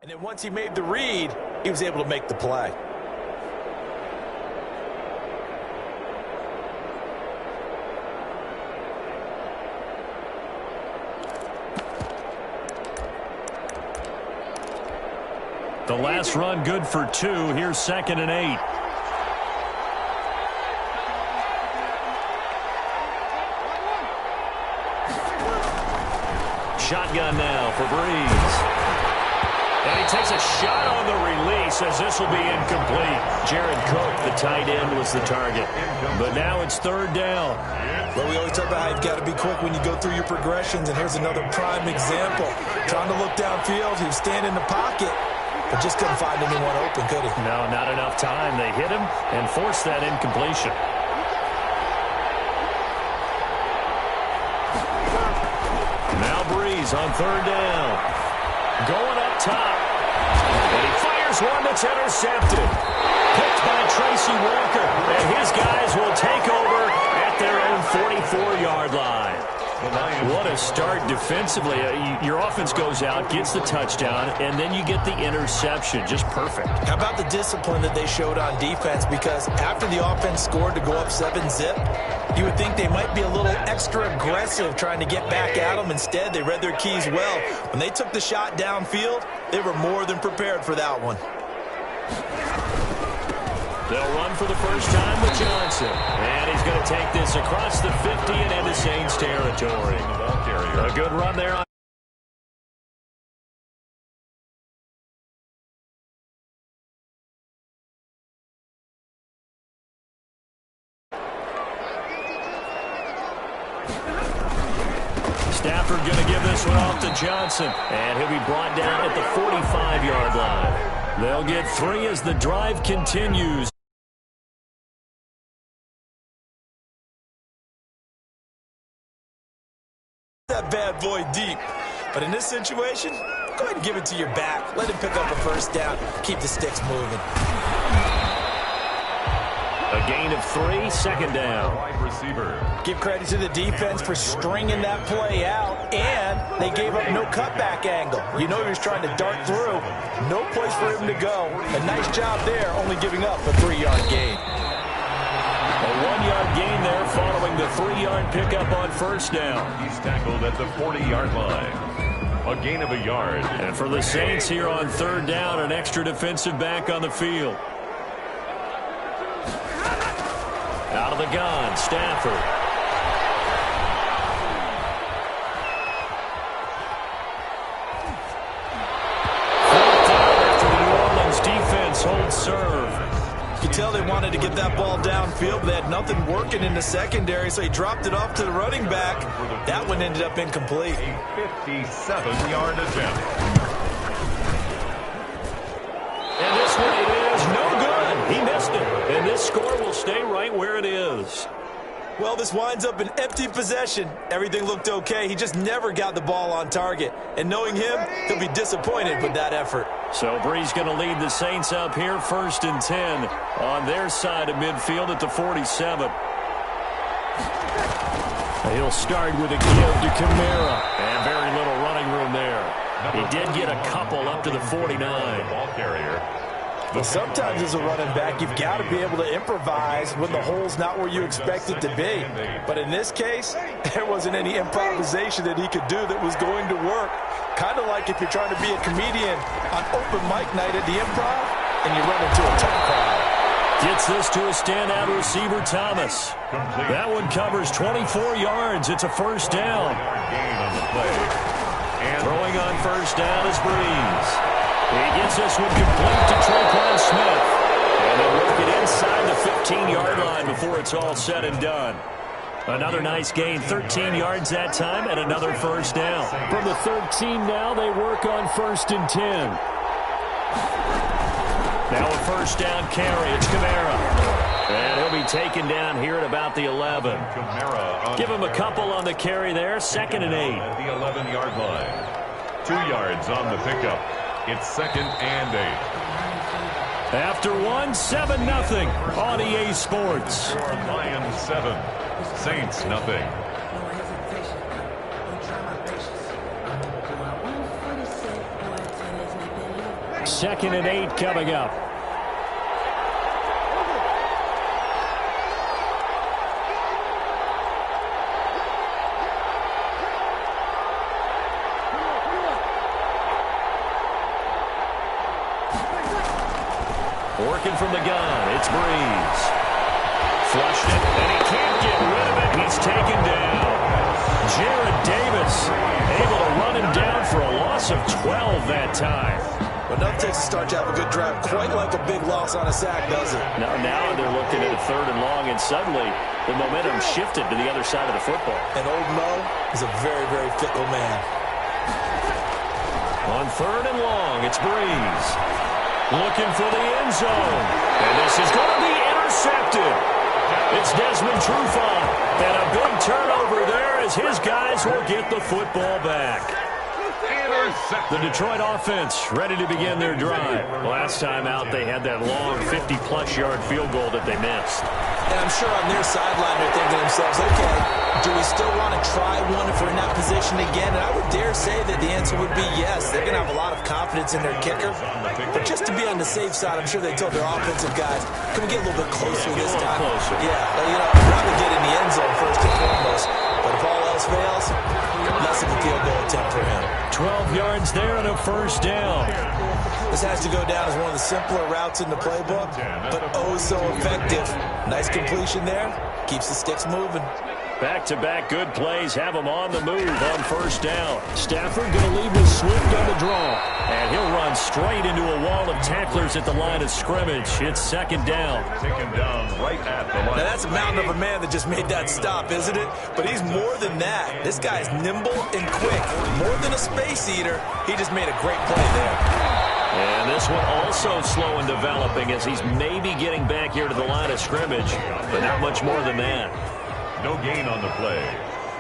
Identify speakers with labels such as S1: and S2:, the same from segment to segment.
S1: And then once he made the read, he was able to make the play.
S2: The last run good for 2. Here's 2nd and 8. Shotgun now for Breeze. And he takes a shot on the release as this will be incomplete. Jared Cook, the tight end, was the target. But now it's 3rd down.
S1: Well, we always talk about how you've got to be quick when you go through your progressions, and here's another prime example. Trying to look downfield, he was standing in the pocket, but just couldn't find anyone open, could he?
S2: No, not enough time. They hit him and forced that incompletion. Now Breeze on 3rd down. Going up top. And he fires one that's intercepted. Picked by Tracy Walker. And his guys will take over at their own 44-yard line. What a start defensively. Your offense goes out, gets the touchdown, and then you get the interception. Just perfect.
S1: How about the discipline that they showed on defense? Because after the offense scored to go up 7-zip, you would think they might be a little extra aggressive trying to get back at them. Instead, they read their keys well. When they took the shot downfield, they were more than prepared for that one.
S2: They'll run for the first time with Johnson. And he's going to take this across the 50 and into Saints territory. A good run there. Stafford going to give this one off to Johnson. And he'll be brought down at the 45-yard line. They'll get 3 as the drive continues.
S1: That bad boy deep. But in this situation, go ahead and give it to your back. Let him pick up a first down. Keep the sticks moving.
S2: A gain of 3, 2nd down.
S3: Wide receiver.
S1: Give credit to the defense for stringing that play out, and they gave up no cutback angle. You know he was trying to dart through. No place for him to go. A nice job there, only giving up a 3-yard gain.
S2: A 1-yard gain there following the 3-yard pickup on first down.
S3: He's tackled at the 40-yard line. A gain of a yard.
S2: And for the Saints here on 3rd down, an extra defensive back on the field. Out of the gun, Stafford. 4th down after the New Orleans defense holds serve.
S1: You could tell they wanted to get that ball downfield, but they had nothing working in the secondary, so he dropped it off to the running back. That one ended up incomplete.
S3: A 57-yard attempt.
S2: And this one is no good. He missed it. And this score will stay right where it is.
S1: Well, this winds up an empty possession. Everything looked okay. He just never got the ball on target. And knowing him, he'll be disappointed with that effort.
S2: So Breeze going to lead the Saints up here 1st and 10 on their side of midfield at the 47. He'll start with a give to Kamara. And very little running room there. He did get a couple up to the 49.
S3: Ball carrier.
S1: Well, sometimes as a running back, you've got to be able to improvise when the hole's not where you expect it to be. But in this case, there wasn't any improvisation that he could do that was going to work. Kind of like if you're trying to be a comedian on open mic night at the Improv and you run into a tough crowd.
S2: Gets this to a standout receiver, Thomas. That one covers 24 yards. It's a first down.
S3: Gain on the play. And
S2: throwing on first down is Breeze. He gets this one complete to Tre'Quan Smith. And they'll work it inside the 15-yard line before it's all said and done. Another nice gain, 13 yards that time, and another first down. From the 13 now, they work on 1st and 10. Now a first down carry. It's Kamara. And he'll be taken down here at about the 11. Give him a couple on the carry there. 2nd and 8.
S3: At the 11-yard line. 2 yards on the pickup. It's 2nd and 8.
S2: After 7-0 on EA Sports.
S3: Lions 7, Saints nothing.
S2: 2nd and 8 coming up. Working from the gun, it's Breeze. Flushed it, and he can't get rid of it. He's taken down. Jared Davis able to run him down for a loss of 12 that time.
S1: But enough takes to start to have a good drive, quite like a big loss on a sack, does it?
S2: Now they're looking at a 3rd and long, and suddenly the momentum shifted to the other side of the football.
S1: And old Mo is a very, very fickle man.
S2: On 3rd and long, it's Breeze. Looking for the end zone. And this is going to be intercepted. It's Desmond Trufant. And a big turnover there as his guys will get the football back. The Detroit offense ready to begin their drive. Last time out, they had that long 50-plus yard field goal that they missed.
S1: And I'm sure on their sideline they're thinking to themselves, okay, do we still want to try one if we're in that position again? And I would dare say that the answer would be yes. They're going to have a lot of confidence in their kicker. But just to be on the safe side, I'm sure they told their offensive guys, can we get a little bit closer this time?
S2: Closer.
S1: Yeah, I'd rather get in the end zone first and foremost. But if all else fails, less of a field goal attempt for him.
S2: 12 yards there and a 1st down.
S1: This has to go down as one of the simpler routes in the playbook, but oh so effective. Nice completion there. Keeps the sticks moving.
S2: Back-to-back good plays have him on the move on 1st down. Stafford going to lead with Swift on the draw. And he'll run straight into a wall of tacklers at the line of scrimmage. It's 2nd down.
S3: Taken down right at the line.
S1: Now that's a mountain of a man that just made that stop, isn't it? But he's more than that. This guy's nimble and quick. More than a space eater. He just made a great play there.
S2: And this one also slow in developing as he's maybe getting back here to the line of scrimmage, but not much more than that.
S3: No gain on the play.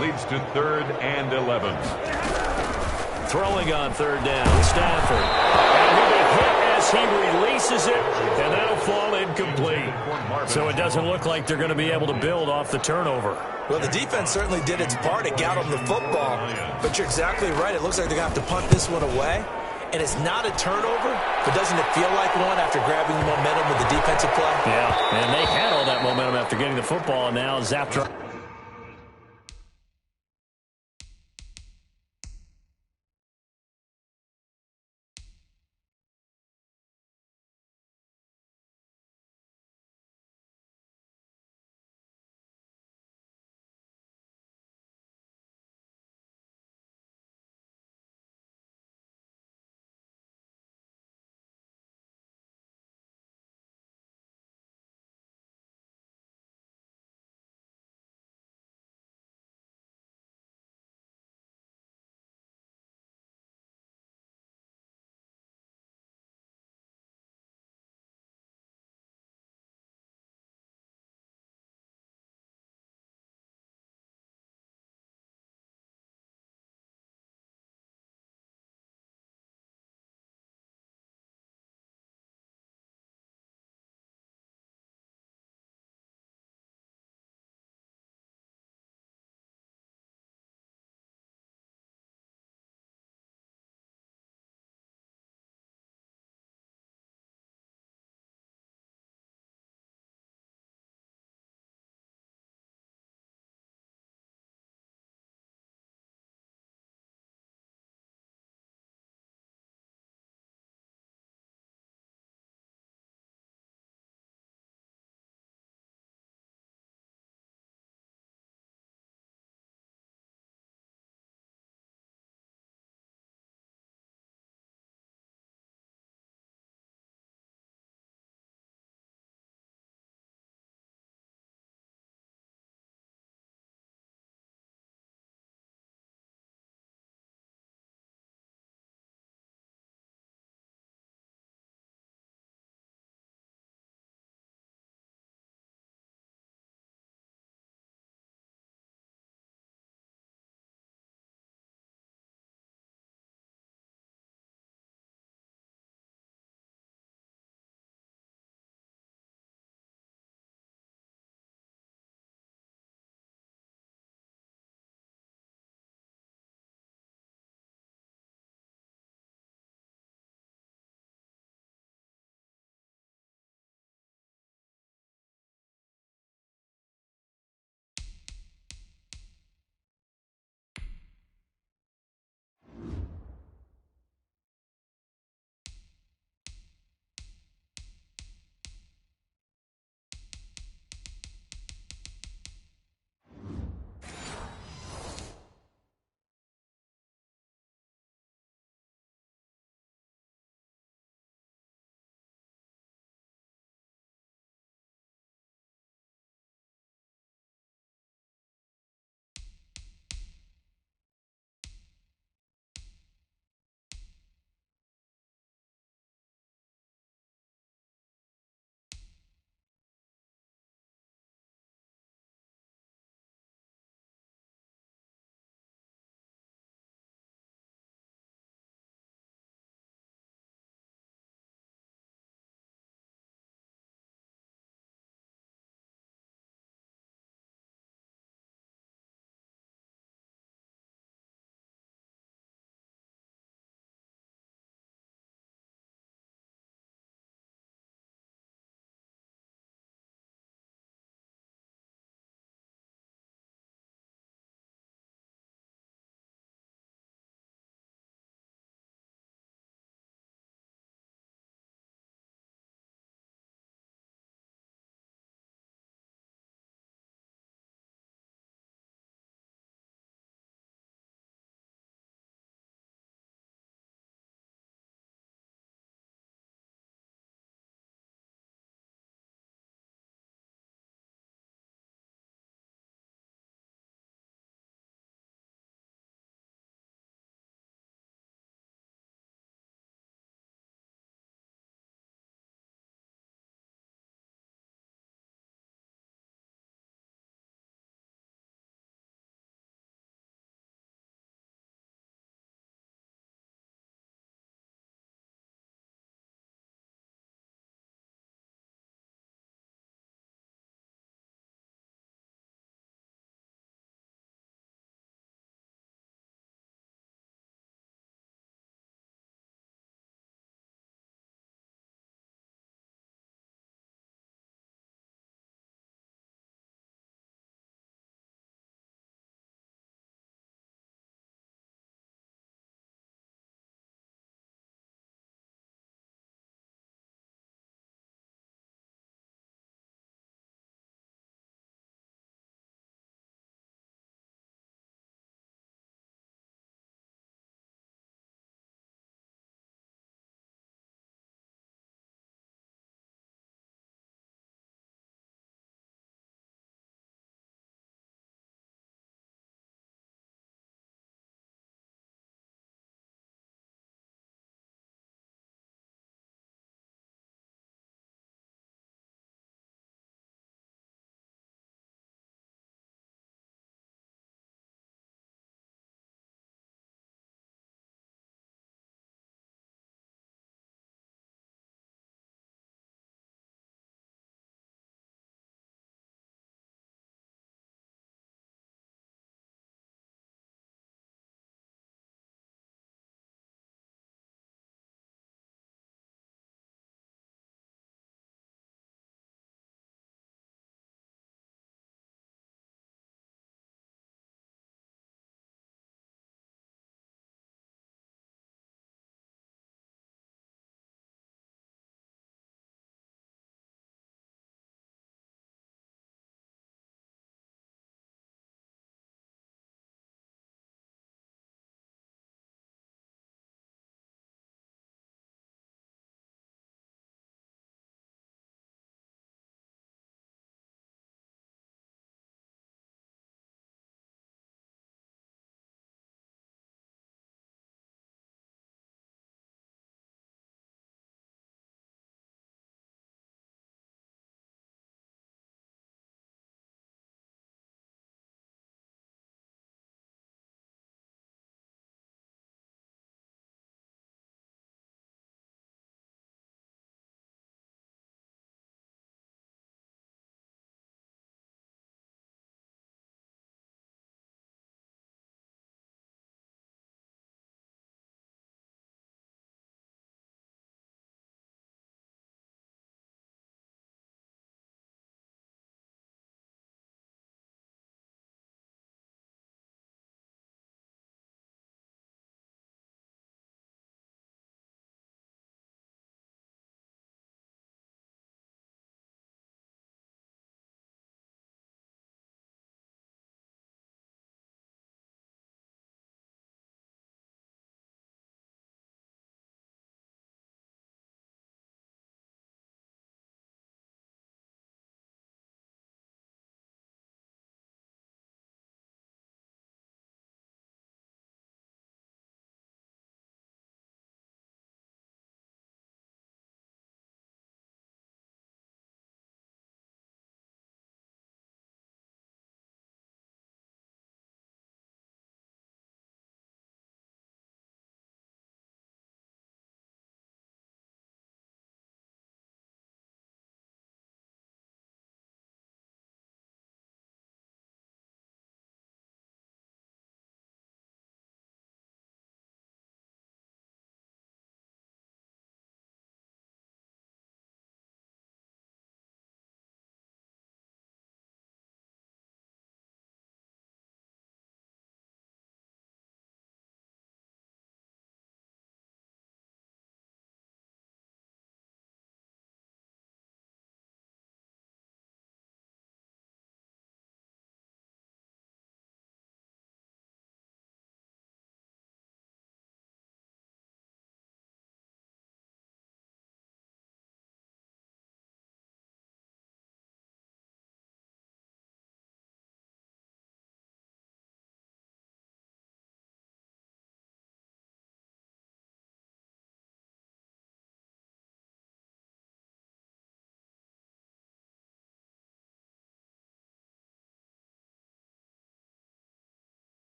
S3: Leads to 3rd and 11.
S2: Throwing on 3rd down, Stafford. And he'll be hit as he releases it, and that'll fall incomplete. So it doesn't look like they're going to be able to build off the turnover.
S1: Well, the defense certainly did its part. It got him the football. But you're exactly right. It looks like they're going to have to punt this one away. And it's not a turnover, but doesn't it feel like one after grabbing the momentum with the defensive play?
S2: Yeah, and they had all that momentum after getting the football, and now zapped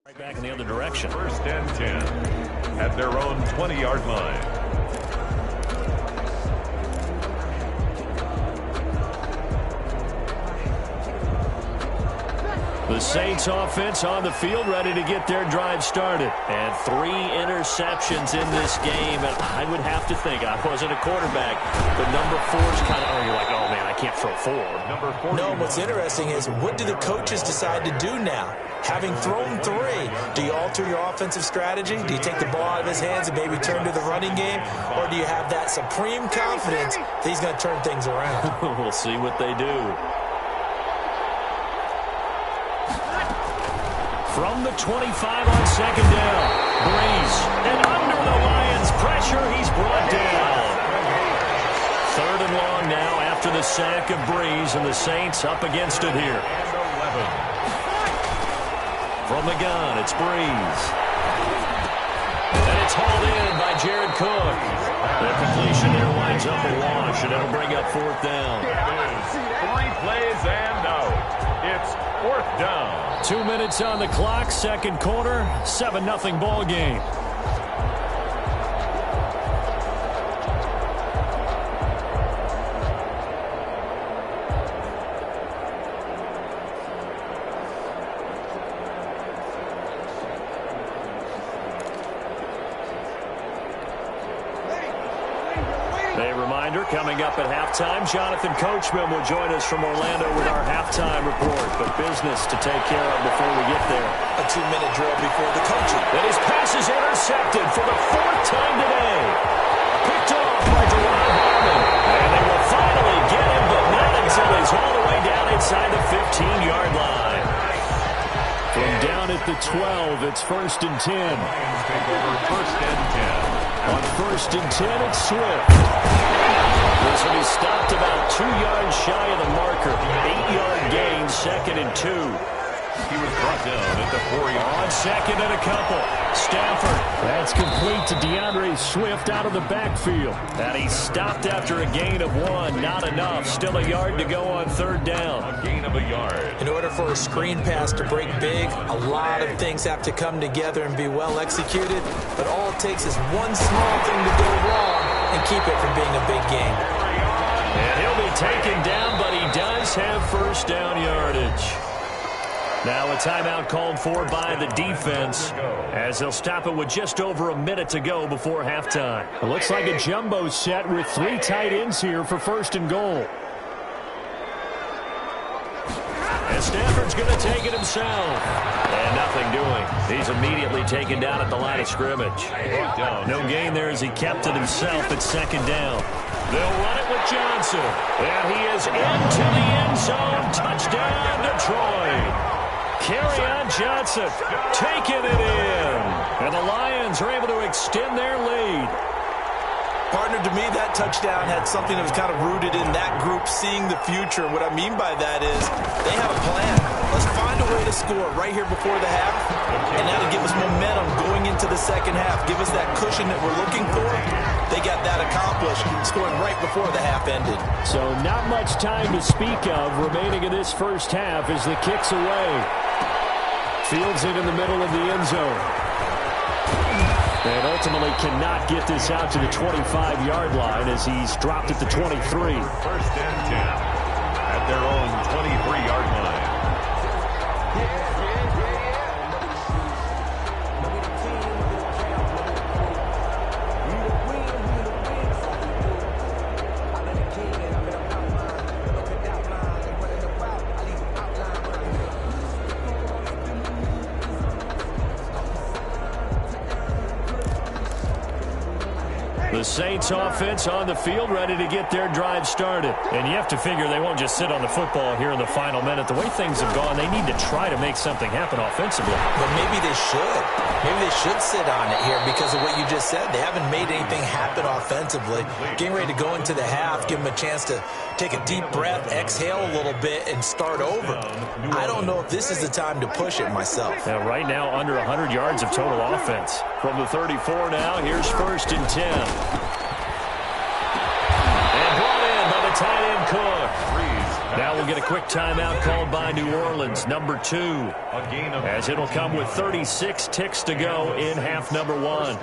S2: Right back in the other direction.
S3: First and 10 at their own 20-yard line.
S2: The Saints offense on the field, ready to get their drive started. And 3 interceptions in this game. And I would have to think, I wasn't a quarterback, but number 4's kind of, you're like, oh man, I can't throw 4.
S3: Number 4.
S1: No, what's interesting is, what do the coaches decide to do now? Having thrown 3, do you alter your offensive strategy? Do you take the ball out of his hands and maybe turn to the running game? Or do you have that supreme confidence that he's going to turn things around?
S2: We'll see what they do. From the 25 on second down, Breeze, and under the Lions' pressure, he's brought down. 3rd and long now after the sack of Breeze, and the Saints up against it here. From the gun, it's Breeze. And it's hauled in by Jared Cook. The completion there winds up a wash, and it'll bring up 4th down.
S3: 3 plays and out. It's 4th down.
S2: 2 minutes on the clock, second quarter, 7-0 ball game. A reminder, coming up at halftime, Jonathan Coachman will join us from Orlando with our halftime report. But business to take care of before we get there.
S1: A 2-minute drill before the coaching.
S2: And his pass is intercepted for the 4th time today. Picked off by Deron Harmon. And they will finally get him, but not until he's all the way down inside the 15-yard line. From down at the 12, it's 1st and 10.
S3: Take over 1st and 10.
S2: On 1st and 10, it's Swift. This will be stopped about 2 yards shy of the marker. 8-yard gain, 2nd and 2.
S3: He was brought down at the 4-yard.
S2: On 2nd and a couple. Stafford. That's complete to DeAndre Swift out of the backfield. And he stopped after a gain of 1. Not enough. Still a yard to go on 3rd down.
S3: A gain of a yard.
S1: In order for a screen pass to break big, a lot of things have to come together and be well executed. But all it takes is one small thing to go wrong and keep it from being a big game.
S2: And he'll be taken down, but he does have 1st down yardage. Now a timeout called for by the defense as they'll stop it with just over a minute to go before halftime. It looks like a jumbo set with 3 tight ends here for 1st and goal. And Stafford's going to take it himself. And nothing doing. He's immediately taken down at the line of scrimmage. No gain there as he kept it himself at 2nd down. They'll run it with Johnson. And he is into the end zone. Touchdown, Detroit. Kerryon Johnson taking it in. And the Lions are able to extend their lead.
S1: Partner, to me, that touchdown had something that was kind of rooted in that group seeing the future. And what I mean by that is they have a plan. Let's find a way to score right here before the half. And that'll give us momentum going into the second half. Give us that cushion that we're looking for. They got that accomplished, scoring right before the half ended. So not much time to speak of remaining in this first half as the kick's away. Fields it in the middle of the end zone. And ultimately cannot get this out to the 25-yard line as he's dropped at the 23.
S3: 1st and 10 at their own 23-yard line.
S2: The Saints offense on the field ready to get their drive started. And you have to figure they won't just sit on the football here in the final minute. The way things have gone, they need to try to make something happen offensively.
S1: But maybe they should. Maybe they should sit on it here because of what you just said. They haven't made anything happen offensively. Getting ready to go into the half, give them a chance to take a deep breath, exhale a little bit, and start over. I don't know if this is the time to push it myself.
S2: Now, right now, under 100 yards of total offense. From the 34 now, here's 1st and 10. And brought in by the tight end Cook.
S3: Breeze
S2: Now we'll get a quick timeout called by New Orleans, number 2, as it'll come with 36 ticks to go in half number 1.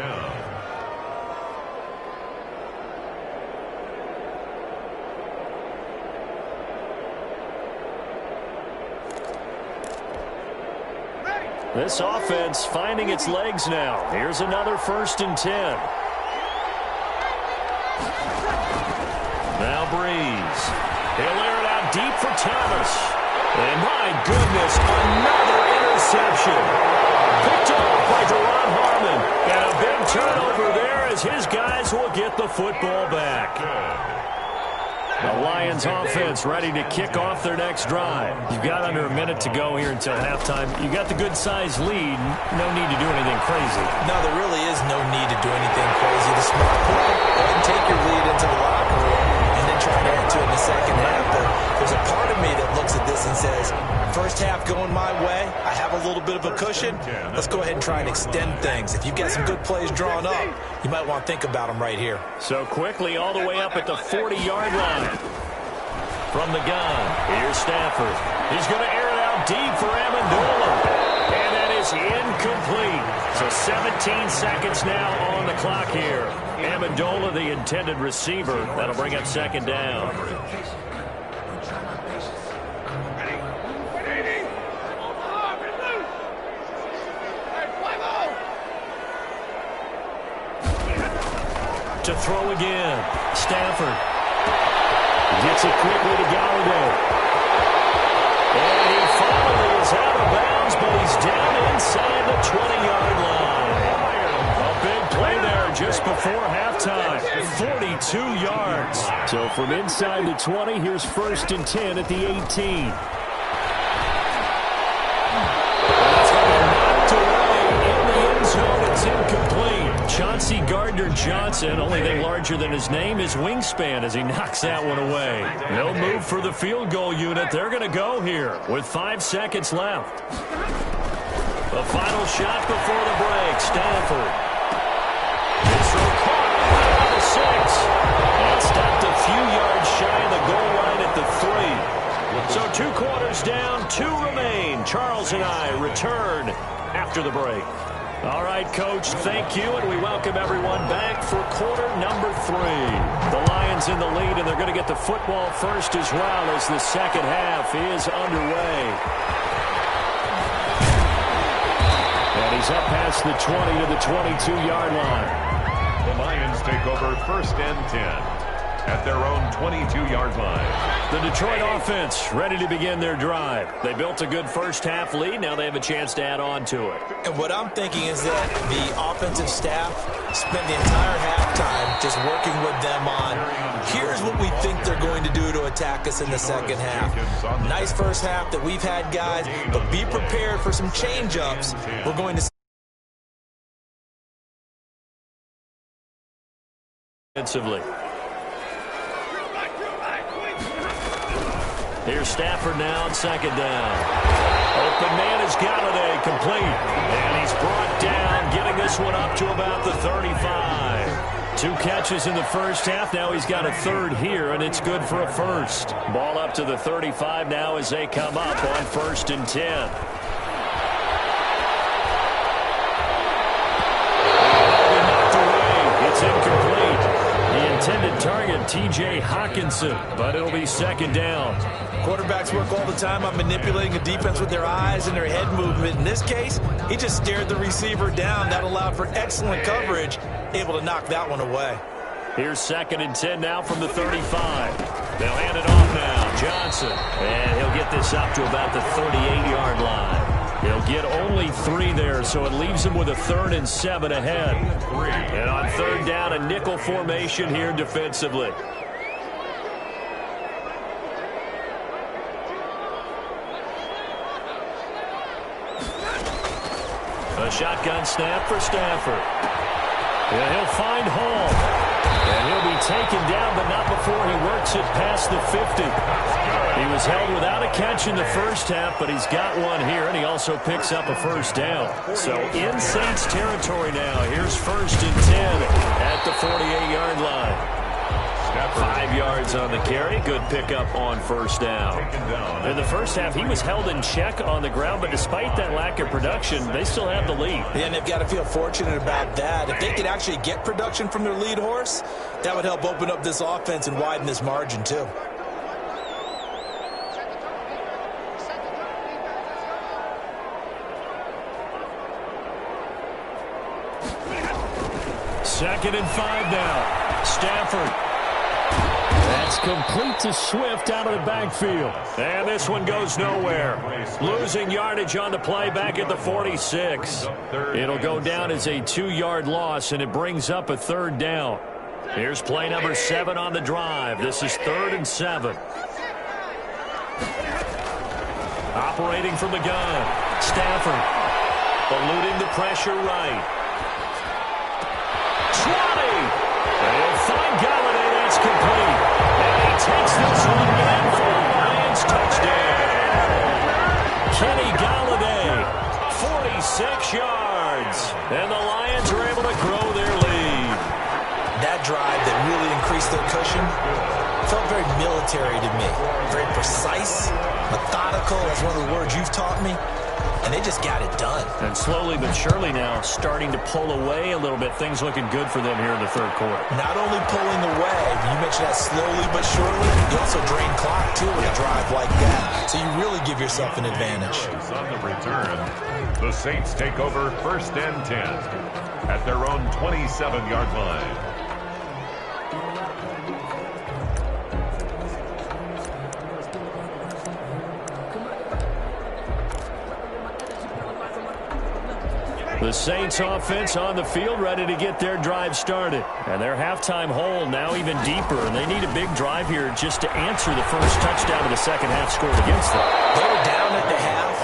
S2: This offense finding its legs now. Here's another 1st and 10. Now Breeze. He'll air it out deep for Thomas. And my goodness, another interception. Picked off by Deron Harmon. And a big turnover there as his guys will get the football back. The Lions offense ready to kick off their next drive. You've got under a minute to go here until halftime. You got the good-sized lead. No need to do anything crazy.
S1: No, there really is no need to do anything crazy. The smart play, go ahead and take your lead into the locker room and then try to add to it in the second half. But there's a part of me that looks at this and says, first half going my way, I have a little bit of a cushion. Let's go ahead and try and extend things. If you've got some good plays drawn up, you might want to think about them right here.
S2: So quickly all the way up at the 40-yard line. From the gun, here's Stafford. He's going to air it out deep for Amendola. And that is incomplete. So 17 seconds now on the clock here. Amendola, the intended receiver. That'll bring up 2nd down. To throw again. Stafford. Gets it quickly to Galladay. And he finally is out of bounds, but he's down inside the 20-yard line. A big play there just before halftime. 42 yards. So from inside the 20, here's 1st and 10 at the 18. That's going to be knocked away in the end zone. It's incomplete. Chauncey Gardner-Johnson, only thing larger than his name, is wingspan as he knocks that one away. No move for the field goal unit. They're going to go here with 5 seconds left. The final shot before the break. Stafford. This throw caught at the 6. And stopped a few yards shy of the goal line at the 3. So 2 quarters down, 2 remain. Charles and I return after the break. All right, Coach, thank you, and we welcome everyone back for quarter number 3. The Lions in the lead, and they're going to get the football first as well as the second half is underway. And he's up past the 20 to the 22-yard line.
S3: The Lions take over 1st and 10 at their own 22-yard line.
S2: The Detroit offense ready to begin their drive. They built a good first half lead. Now they have a chance to add on to it.
S1: And what I'm thinking is that the offensive staff spent the entire halftime just working with them on, here's what we think they're going to do to attack us in the second half. Nice first half that we've had, guys, but be prepared for some change-ups. We're going to see
S2: defensively. Here's Stafford now on 2nd down. Open man is Galladay, complete. And he's brought down, getting this one up to about the 35. 2 catches in the first half. Now he's got a 3rd here, and it's good for a 1st. Ball up to the 35 now as they come up on 1st and 10. It's incomplete. The intended target, T.J. Hawkinson, but it'll be 2nd down.
S1: Quarterbacks work all the time on manipulating a defense with their eyes and their head movement. In this case, he just stared the receiver down. That allowed for excellent coverage, able to knock that one away.
S2: Here's 2nd and 10 now from the 35. They'll hand it off now. Johnson, and he'll get this up to about the 38-yard line. He'll get only 3 there, so it leaves him with a 3rd and 7 ahead. And on 3rd down, a nickel formation here defensively. A shotgun snap for Stafford. And he'll find Hall. And he'll be taken down, but not before he works it past the 50. He was held without a catch in the first half, but he's got one here, and he also picks up a 1st down. So in Saints territory now. Here's 1st and 10 at the 48-yard line. 5 yards on the carry. Good pickup on first down. In the first half, he was held in check on the ground, but despite that lack of production, they still have the lead.
S1: Yeah, and they've got to feel fortunate about that. If they could actually get production from their lead horse, that would help open up this offense and widen this margin too.
S2: Second and 5 now. Stafford. That's complete to Swift out of the backfield. And this one goes nowhere. Losing yardage on the play back at the 46. It'll go down as a 2-yard loss, and it brings up a third down. Here's play number 7 on the drive. This is 3rd and 7. Operating from the gun. Stafford. Eluding the pressure right. 20. They'll find Galladay. That's complete. And he takes this one in for the Lions touchdown. Kenny Galladay, 46 yards. And the Lions are able to grow their lead.
S1: That drive that really increased their cushion felt very military to me. Very precise, methodical. That's one of the words you've taught me. And they just got it done.
S2: And slowly but surely now starting to pull away a little bit. Things looking good for them here in the third quarter.
S1: Not only pulling away, you mentioned that slowly but surely, you also drain clock too with a drive like that. So you really give yourself an advantage.
S3: On the return, the Saints take over 1st and 10 at their own 27-yard line.
S2: The Saints offense on the field ready to get their drive started. And their halftime hole now even deeper. And they need a big drive here just to answer the first touchdown of the second half scored against them.
S1: They were down at the half.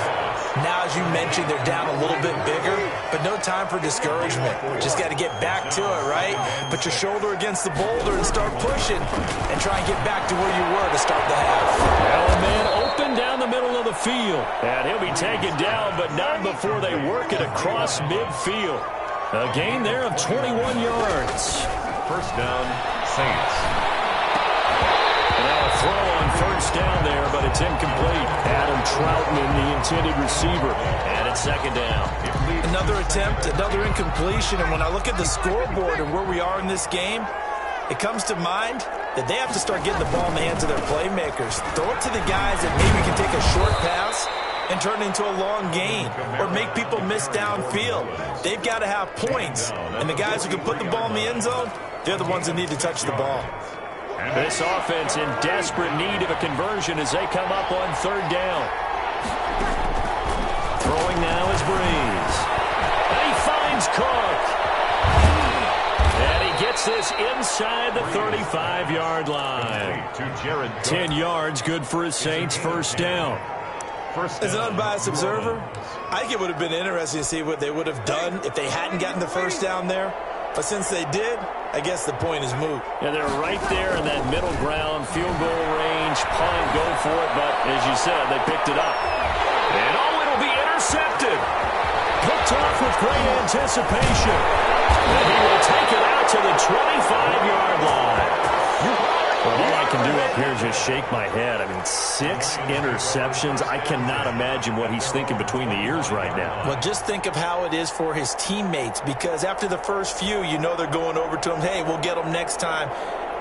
S1: Now, as you mentioned, they're down a little bit bigger, but no time for discouragement. Just got to get back to it, right? Put your shoulder against the boulder and start pushing and try and get back to where you were to start the half.
S2: Well, man, open down the middle of the field. And he'll be taken down, but not before they work it across midfield. A gain there of 21 yards.
S3: First down, Saints.
S2: Now a throw on first down there, but it's incomplete. Adam Troutman, the intended receiver. And it's second down.
S1: Another attempt, another incompletion. And when I look at the scoreboard and where we are in this game, it comes to mind that they have to start getting the ball in the hands of their playmakers. Throw it to the guys that maybe can take a short pass and turn it into a long gain or make people miss downfield. They've got to have points. And the guys who can put the ball in the end zone, they're the ones that need to touch the ball.
S2: This offense in desperate need of a conversion as they come up on third down. Throwing now is Breeze. And he finds Cook. And he gets this inside the 35-yard line. 10 yards, good for his Saints first down.
S1: As an unbiased observer, I think it would have been interesting to see what they would have done if they hadn't gotten the first down there. But since they did, I guess the point is moot.
S2: Yeah, they're right there in that middle ground, field goal range, punt, go for it. But as you said, they picked it up. And it'll be intercepted. Picked off with great anticipation. And he will take it out to the 25-yard line. Well, all I can do up here is just shake my head. I mean, 6 interceptions. I cannot imagine what he's thinking between the ears right now.
S1: Well, just think of how it is for his teammates, because after the first few, you know they're going over to him, hey, we'll get them next time.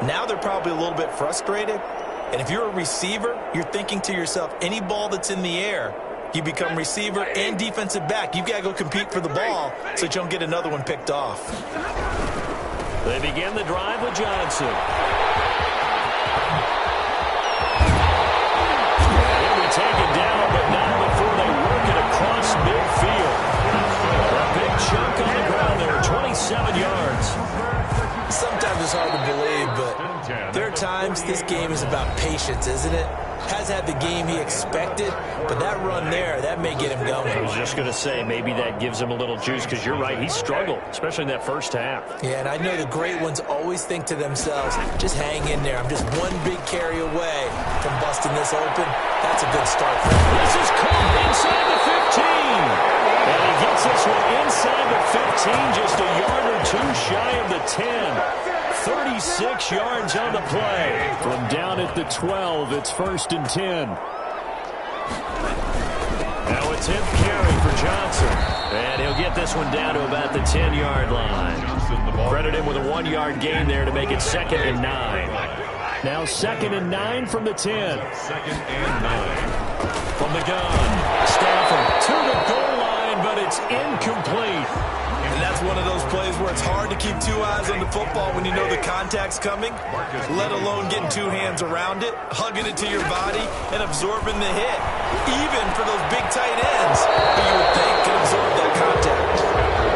S1: Now they're probably a little bit frustrated. And if you're a receiver, you're thinking to yourself, any ball that's in the air, you become receiver and defensive back. You've got to go compete for the ball so that you don't get another one picked off.
S2: They begin the drive with Johnson. Taken down, but not before they work it across midfield. A big chunk on the ground there, 27 yards.
S1: Sometimes it's hard to believe, but there are times this game is about patience, isn't it? Has had the game he expected, but that run there, that may get him going.
S2: I was just going to say, maybe that gives him a little juice, because you're right, he struggled, especially in that first half.
S1: Yeah, and I know the great ones always think to themselves, just hang in there. I'm just one big carry away from busting this open. That's a good start for him.
S2: This is caught inside the 15. And he gets this one inside the 15, just a yard or two shy of the 10. 36 yards on the play. From down at the 12, it's 1st and 10. Now a 10th carry for Johnson. And he'll get this one down to about the 10-yard line. Credit him with a 1-yard gain there to make it 2nd and 9. Now 2nd and 9 from the 10.
S3: 2nd and 9.
S2: From the gun, Stafford to the goal line, but it's incomplete.
S1: And that's one of those plays where it's hard to keep two eyes on the football when you know the contact's coming, let alone getting two hands around it, hugging it to your body, and absorbing the hit. Even for those big tight ends who you would think can absorb that contact.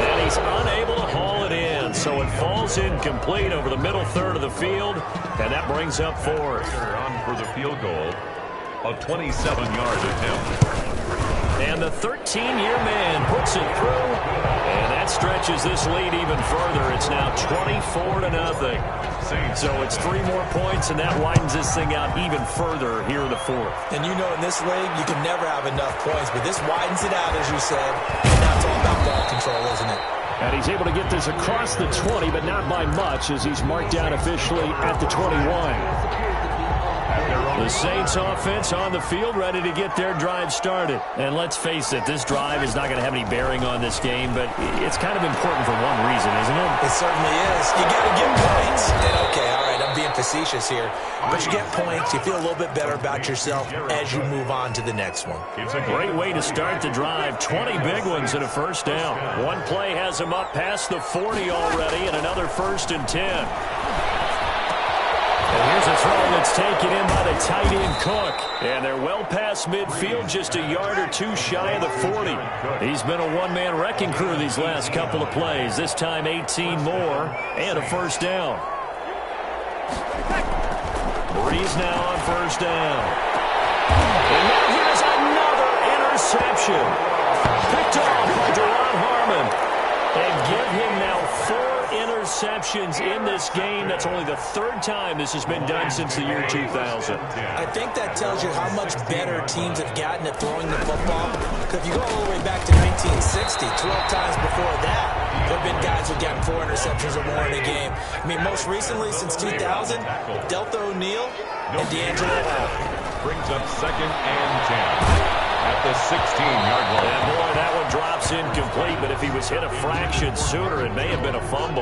S2: And he's unable to haul it in, so it falls incomplete over the middle third of the field, and that brings up 4th.
S3: On for the field goal, a 27-yard attempt.
S2: And the 13-year man puts it through, and that stretches this lead even further. It's now 24-0. So it's 3 more points, and that widens this thing out even further here in the 4th.
S1: And you know in this league, you can never have enough points, but this widens it out, as you said, and now it's all about ball control, isn't it?
S2: And he's able to get this across the 20, but not by much, as he's marked down officially at the 21. The Saints offense on the field, ready to get their drive started. And let's face it, this drive is not going to have any bearing on this game, but it's kind of important for one reason, isn't it?
S1: It certainly is. You got to get points. And okay, all right, I'm being facetious here, but you get points, you feel a little bit better about yourself as you move on to the next one.
S2: It's a great way to start the drive. 20 big ones and a 1st down. One play has him up past the 40 already, and another 1st and 10. And here's a throw that's taken in by the tight end Cook. And they're well past midfield, just a yard or two shy of the 40. He's been a one-man wrecking crew these last couple of plays. This time 18 more and a 1st down. Breeze now on 1st down. And now here's another interception. Picked off by Deron Harmon. And give him now 4 interceptions in this game. That's only the 3rd time this has been done since the year 2000.
S1: I think that tells you how much better teams have gotten at throwing the football. Because if you go all the way back to 1960, 12 times before that, there have been guys who've gotten 4 interceptions or more in a game. I mean, most recently, since 2000, Delta O'Neal and D'Angelo Hall.
S3: Brings up 2nd and 10. At the 16-yard line.
S2: And boy, that one drops incomplete, but if he was hit a fraction sooner, it may have been a fumble.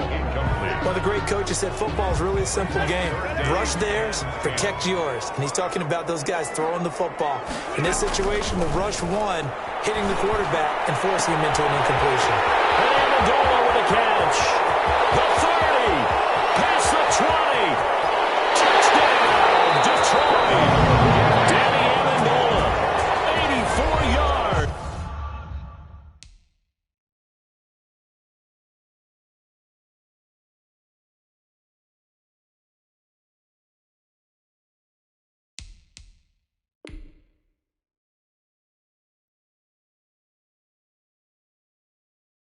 S1: Well, the great coach has said football is really a simple game. Rush theirs, protect yours. And he's talking about those guys throwing the football. In this situation, the rush one, hitting the quarterback and forcing him into an incompletion.
S2: And Amendola with a catch. The